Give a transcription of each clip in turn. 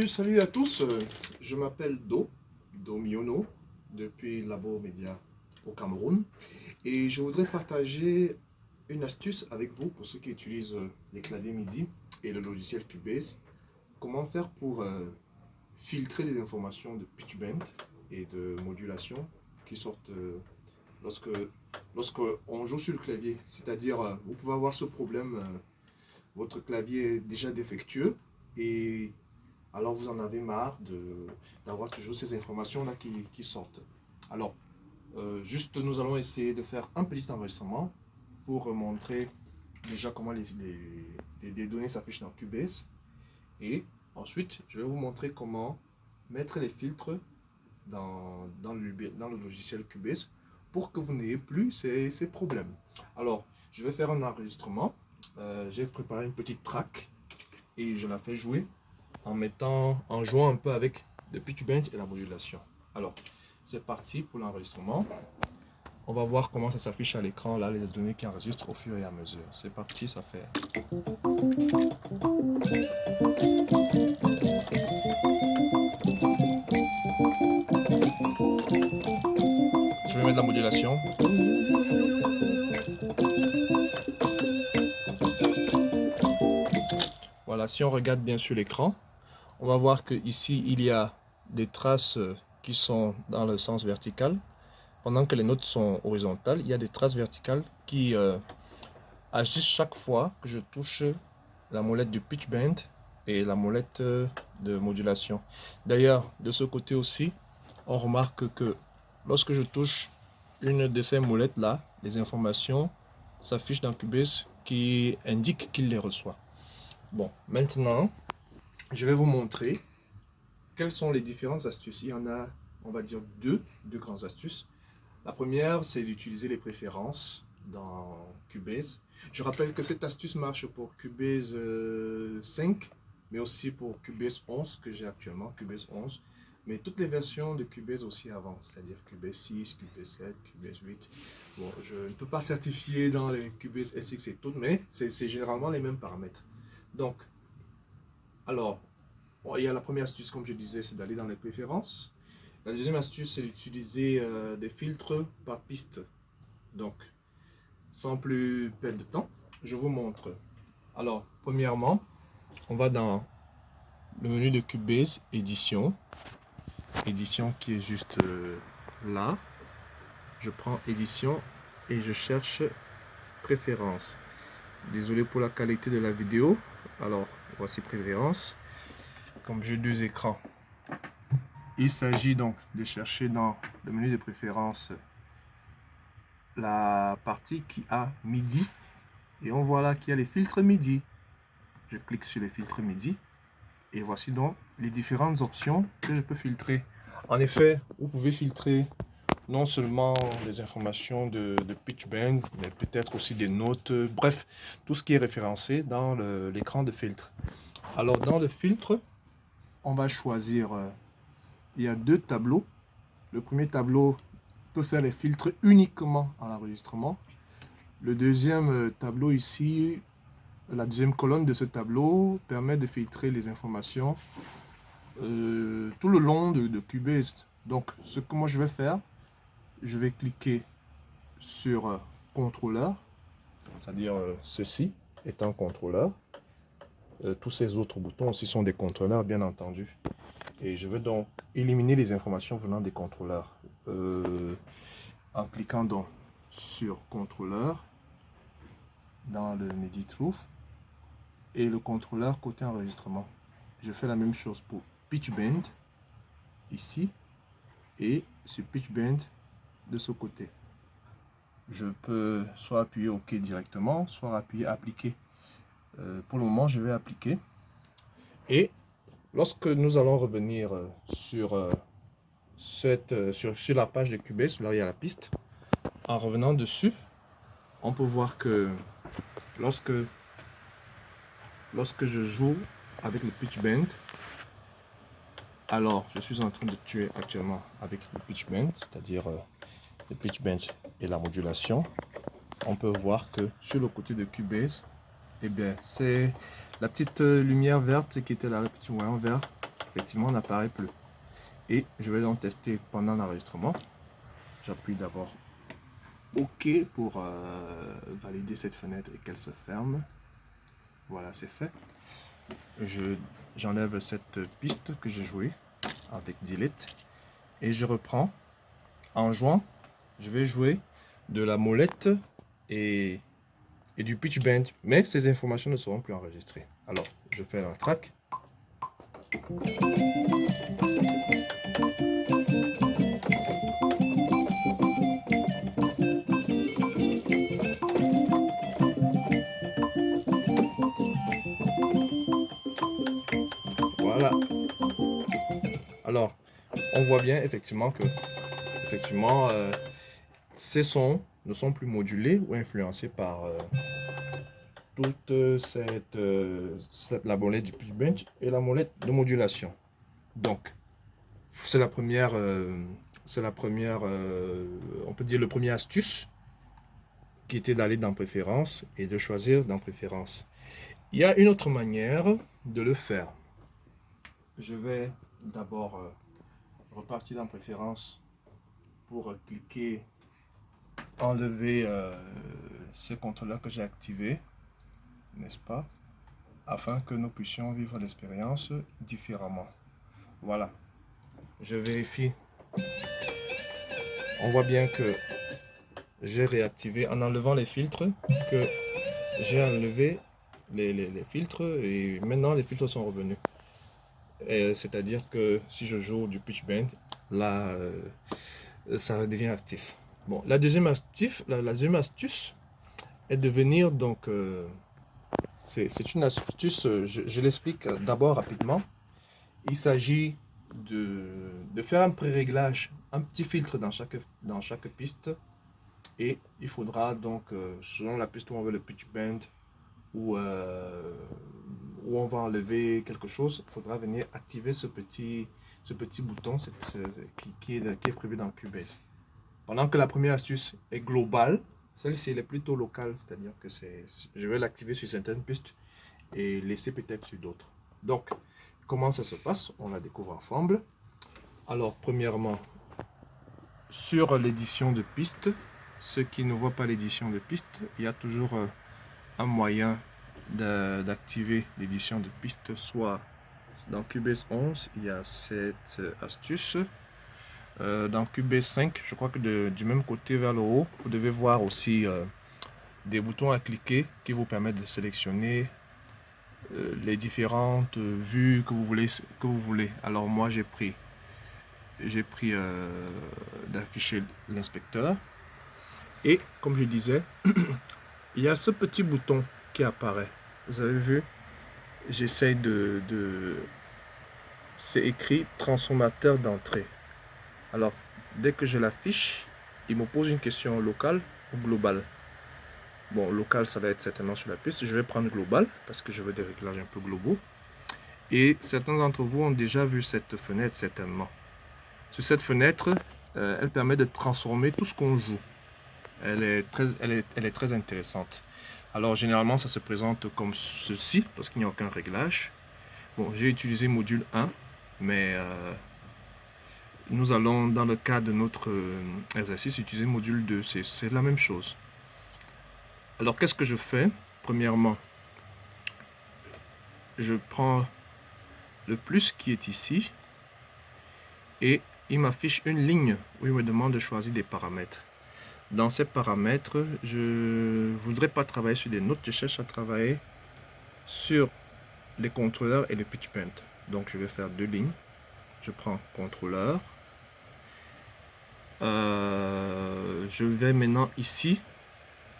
Salut à tous, je m'appelle Do Miono, depuis Labo Média au Cameroun, et je voudrais partager une astuce avec vous pour ceux qui utilisent les claviers MIDI et le logiciel Cubase. Comment faire pour filtrer les informations de pitch bend et de modulation qui sortent lorsque on joue sur le clavier. C'est-à-dire, vous pouvez avoir ce problème, votre clavier est déjà défectueux et alors vous en avez marre d'avoir toujours ces informations-là qui sortent. Alors, juste nous allons essayer de faire un petit enregistrement pour montrer déjà comment les données s'affichent dans Cubase. Et ensuite, je vais vous montrer comment mettre les filtres dans le logiciel Cubase pour que vous n'ayez plus ces problèmes. Alors, je vais faire un enregistrement. J'ai préparé une petite track et je la fais jouer en jouant un peu avec le pitch bend et la modulation. Alors, c'est parti pour l'enregistrement. On va voir comment ça s'affiche à l'écran, là, les données qui enregistrent au fur et à mesure. C'est parti, ça fait... Je vais mettre la modulation. Voilà, si on regarde bien sur l'écran, on va voir qu'ici, il y a des traces qui sont dans le sens vertical. Pendant que les notes sont horizontales, il y a des traces verticales qui agissent chaque fois que je touche la molette du pitch bend et la molette de modulation. D'ailleurs, de ce côté aussi, on remarque que lorsque je touche une de ces molettes-là, les informations s'affichent dans Cubase qui indiquent qu'il les reçoit. Bon, maintenant, je vais vous montrer quelles sont les différentes astuces. Il y en a, on va dire, deux grandes astuces. La première, c'est d'utiliser les préférences dans Cubase. Je rappelle que cette astuce marche pour Cubase 5, mais aussi pour Cubase 11 que j'ai actuellement, Cubase 11. Mais toutes les versions de Cubase aussi avant, c'est-à-dire Cubase 6, Cubase 7, Cubase 8. Bon, je ne peux pas certifier dans les Cubase SX et tout, mais c'est généralement les mêmes paramètres. Donc, alors, bon, il y a la première astuce, comme je disais, c'est d'aller dans les préférences. La deuxième astuce, c'est d'utiliser des filtres par piste. Donc, sans plus perdre de temps, je vous montre. Alors, premièrement, on va dans le menu de Cubase, édition. Édition qui est juste là. Je prends édition et je cherche préférences. Désolé pour la qualité de la vidéo. Alors, voici préférences. Comme j'ai deux écrans, il s'agit donc de chercher dans le menu de préférences la partie qui a MIDI et on voit là qu'il y a les filtres MIDI. Je clique sur les filtres MIDI et voici donc les différentes options que je peux filtrer. En effet, vous pouvez filtrer non seulement les informations de pitch bend, mais peut-être aussi des notes, bref, tout ce qui est référencé dans l'écran de filtre. Alors dans le filtre, on va choisir, il y a deux tableaux. Le premier tableau peut faire les filtres uniquement en enregistrement. Le deuxième tableau ici, la deuxième colonne de ce tableau permet de filtrer les informations tout le long de Cubase. Donc ce que moi je vais faire, je vais cliquer sur contrôleur, c'est-à-dire ceci étant contrôleur. Tous ces autres boutons aussi sont des contrôleurs, bien entendu. Et je vais donc éliminer les informations venant des contrôleurs en cliquant donc sur contrôleur dans le MIDI Truth et le contrôleur côté enregistrement. Je fais la même chose pour pitch bend ici et sur pitch bend de ce côté. Je peux soit appuyer OK directement, soit appuyer appliquer. Pour le moment, je vais appliquer. Et lorsque nous allons revenir sur la page de Cubase, là il y a la piste, en revenant dessus, on peut voir que lorsque je joue avec le pitch bend, Alors, je suis en train de tuer actuellement avec le pitch bend, c'est-à-dire le pitch bend et la modulation. On peut voir que sur le côté de Cubase, eh bien, c'est la petite lumière verte qui était là, le petit voyant vert, effectivement, n'apparaît plus. Et je vais donc tester pendant l'enregistrement. J'appuie d'abord OK pour valider cette fenêtre et qu'elle se ferme. Voilà, c'est fait. J'enlève cette piste que j'ai jouée avec Delete et je reprends. En jouant, je vais jouer de la molette et du pitch bend, mais ces informations ne seront plus enregistrées. Alors, je fais un track. Voilà. Alors, on voit bien effectivement que ces sons ne sont plus modulés ou influencés par toute la molette du pitch bend et la molette de modulation. Donc, c'est la première, on peut dire le premier astuce qui était d'aller dans préférence et de choisir dans préférence. Il y a une autre manière de le faire. Je vais d'abord repartir dans préférence pour cliquer, enlever ce contrôleur que j'ai activé, n'est-ce pas, afin que nous puissions vivre l'expérience différemment. Voilà, je vérifie. On voit bien que j'ai réactivé en enlevant les filtres, que j'ai enlevé les filtres et maintenant les filtres sont revenus. C'est-à-dire que si je joue du pitch bend, là, ça devient actif. Bon, la deuxième astuce est de venir donc... c'est une astuce, je l'explique d'abord rapidement. Il s'agit de faire un pré-réglage, un petit filtre dans chaque piste. Et il faudra donc, selon la piste où on veut le pitch bend, où on va enlever quelque chose, il faudra venir activer ce petit bouton qui est prévu dans Cubase. Pendant que la première astuce est globale, celle-ci elle est plutôt locale, c'est-à-dire que je vais l'activer sur certaines pistes et laisser peut-être sur d'autres. Donc, comment ça se passe? On la découvre ensemble. Alors, premièrement, sur l'édition de piste, ceux qui ne voient pas l'édition de piste, il y a toujours un moyen d'activer l'édition de piste, soit dans Cubase 11, il y a cette astuce. Dans Cubase 5, je crois que du même côté vers le haut, vous devez voir aussi des boutons à cliquer qui vous permettent de sélectionner les différentes vues que vous voulez. Alors moi j'ai pris d'afficher l'inspecteur et comme je disais, il y a ce petit bouton qui apparaît. Vous avez vu, j'essaye c'est écrit transformateur d'entrée. Alors, dès que je l'affiche, il me pose une question locale ou globale. Bon, local, ça va être certainement sur la piste. Je vais prendre global parce que je veux des réglages un peu globaux. Et certains d'entre vous ont déjà vu cette fenêtre, certainement. Sur cette fenêtre, elle permet de transformer tout ce qu'on joue. Elle est très intéressante. Alors, généralement, ça se présente comme ceci, parce qu'il n'y a aucun réglage. Bon, j'ai utilisé module 1, mais nous allons, dans le cas de notre exercice, utiliser module 2. C'est la même chose. Alors, qu'est-ce que je fais? Premièrement, je prends le plus qui est ici et il m'affiche une ligne où il me demande de choisir des paramètres. Dans ces paramètres, je ne voudrais pas travailler sur des notes, je cherche à travailler sur les contrôleurs et le pitch bend. Donc, je vais faire deux lignes. Je prends contrôleur. Je vais maintenant ici,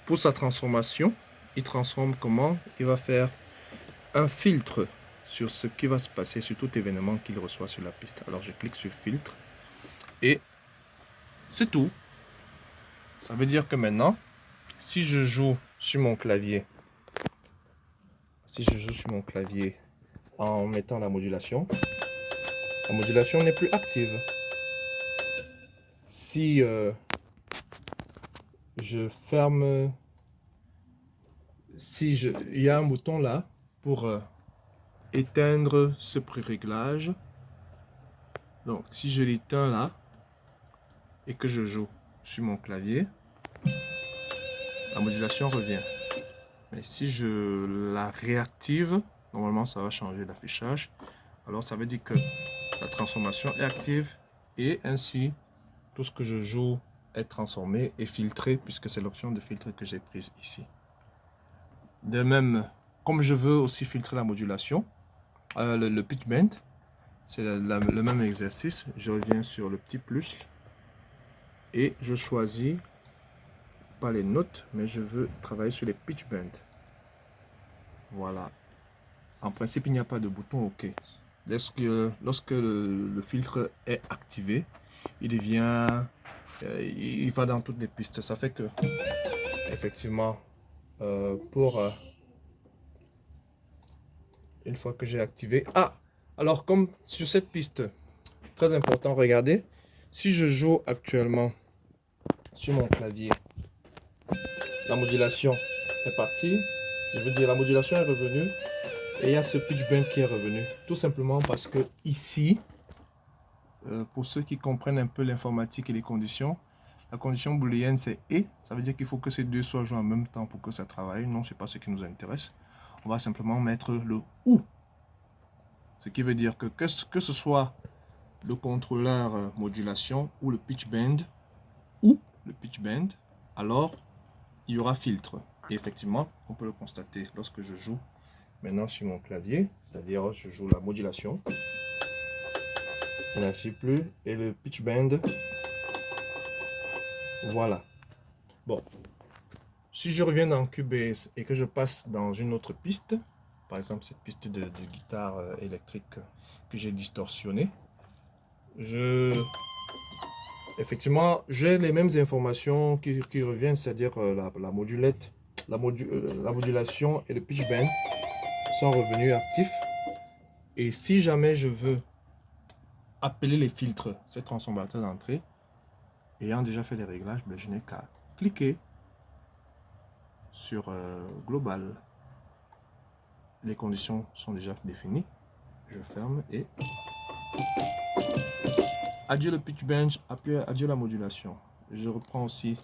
pour sa transformation, il transforme comment? Il va faire un filtre sur ce qui va se passer, sur tout événement qu'il reçoit sur la piste. Alors je clique sur filtre et c'est tout. Ça veut dire que maintenant, si je joue sur mon clavier, en mettant la modulation, La modulation n'est plus active. Si je ferme, il y a un bouton là pour éteindre ce pré-réglage. Donc si je l'éteins là et que je joue sur mon clavier, la modulation revient. Mais si je la réactive, normalement ça va changer l'affichage. Alors ça veut dire que la transformation est active et ainsi tout ce que je joue est transformé et filtré, puisque c'est l'option de filtre que j'ai prise ici. De même, comme je veux aussi filtrer la modulation, le pitch bend, c'est le même exercice. Je reviens sur le petit plus et je choisis pas les notes, mais je veux travailler sur les pitch bend. Voilà. En principe, il n'y a pas de bouton OK. Lorsque le filtre est activé, il devient, il va dans toutes les pistes. Ça fait que, effectivement, une fois que j'ai activé, alors comme sur cette piste, très important, regardez, si je joue actuellement sur mon clavier, la modulation est partie. Je veux dire, la modulation est revenue. Et il y a ce pitch bend qui est revenu. Tout simplement parce que ici, pour ceux qui comprennent un peu l'informatique et les conditions, la condition booléenne c'est et. Ça veut dire qu'il faut que ces deux soient joués en même temps pour que ça travaille. Non, c'est pas ce qui nous intéresse. On va simplement mettre le ou. Ce qui veut dire que ce soit le contrôleur modulation ou le pitch bend, alors il y aura filtre. Et effectivement, on peut le constater lorsque je joue maintenant sur mon clavier, c'est-à-dire je joue la modulation, il n'active plus, et le pitch bend, voilà. Bon, si je reviens dans Cubase et que je passe dans une autre piste, par exemple cette piste de guitare électrique que j'ai distorsionnée, effectivement, j'ai les mêmes informations qui reviennent, c'est-à-dire la modulation et le pitch bend sont revenus actifs. Et si jamais je veux appeler les filtres, ces transformateurs d'entrée, ayant déjà fait les réglages, ben, je n'ai qu'à cliquer sur Global. Les conditions sont déjà définies. Je ferme et adieu le pitch bend, adieu la modulation. Je reprends aussi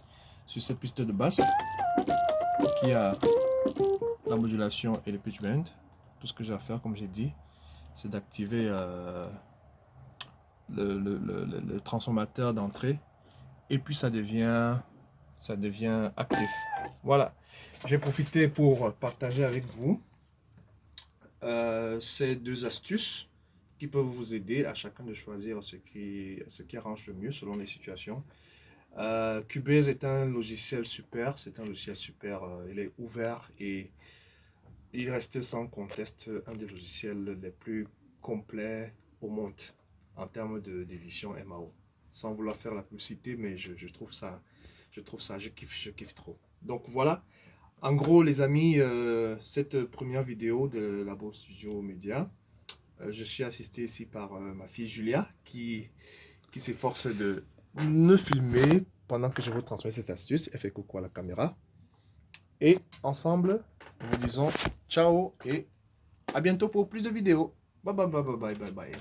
sur cette piste de basse qui a la modulation et le pitch bend. Tout ce que j'ai à faire, comme j'ai dit, c'est d'activer le transformateur d'entrée et puis ça devient actif. Voilà, j'ai profité pour partager avec vous ces deux astuces qui peuvent vous aider à chacun de choisir ce qui arrange le mieux selon les situations. Cubase est un logiciel super, il est ouvert et il reste sans conteste un des logiciels les plus complets au monde en termes d'édition MAO. Sans vouloir faire la publicité, mais je trouve ça, je kiffe trop. Donc voilà, en gros les amis, cette première vidéo de Labo Studio Media, je suis assisté ici par ma fille Julia qui s'efforce de me filmer pendant que je vous transmets cette astuce. Elle fait coucou à la caméra. Et ensemble, nous disons ciao et à bientôt pour plus de vidéos. Bye bye bye bye bye bye bye.